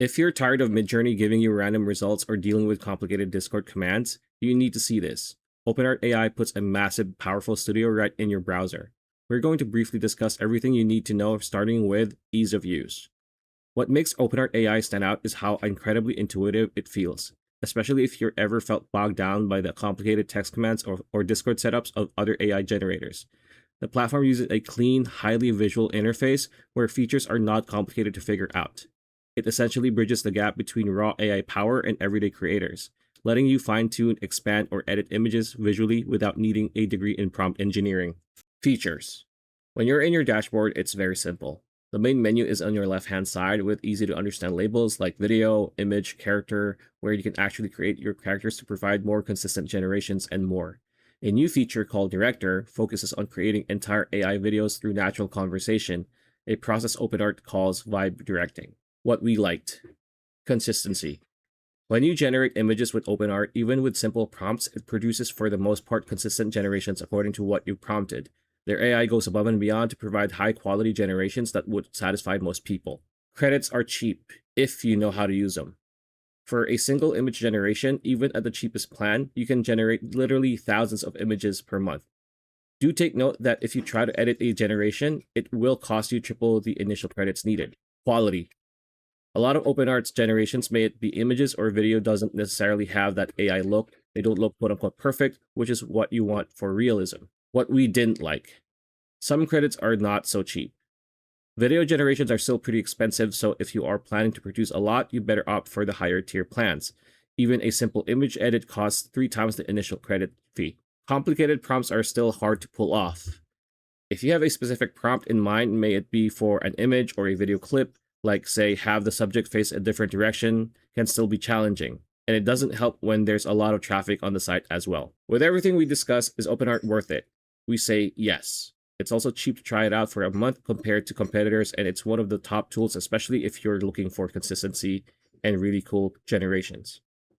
If you're tired of Midjourney giving you random results or dealing with complicated Discord commands, you need to see this. OpenArt AI puts a massive, powerful studio right in your browser. We're going to briefly discuss everything you need to know, starting with ease of use. What makes OpenArt AI stand out is how incredibly intuitive it feels, especially if you're ever felt bogged down by the complicated text commands or Discord setups of other AI generators. The platform uses a clean, highly visual interface where features are not complicated to figure out. It essentially bridges the gap between raw AI power and everyday creators, letting you fine tune, expand, or edit images visually without needing a degree in prompt engineering. Features. When you're in your dashboard, it's very simple. The main menu is on your left-hand side with easy to understand labels like video, image, character, where you can actually create your characters to provide more consistent generations and more. A new feature called Director focuses on creating entire AI videos through natural conversation, a process OpenArt calls vibe directing. What we liked. Consistency. When you generate images with OpenArt, even with simple prompts, it produces for the most part consistent generations according to what you prompted. Their AI goes above and beyond to provide high quality generations that would satisfy most people. Credits are cheap if you know how to use them. For a single image generation, even at the cheapest plan, you can generate literally thousands of images per month. Do take note that if you try to edit a generation, it will cost you triple the initial credits needed. Quality. A lot of OpenArt's generations, may it be images or video, doesn't necessarily have that AI look. They don't look quote-unquote perfect, which is what you want for realism. What we didn't like. Some credits are not so cheap. Video generations are still pretty expensive, so if you are planning to produce a lot, you better opt for the higher tier plans. Even a simple image edit costs 3 times the initial credit fee. Complicated prompts are still hard to pull off. If you have a specific prompt in mind, may it be for an image or a video clip, like say have the subject face a different direction, can still be challenging. And it doesn't help when there's a lot of traffic on the site as well. With everything we discussed, is OpenArt worth it? We say yes. It's also cheap to try it out for a month compared to competitors, and it's one of the top tools, especially if you're looking for consistency and really cool generations.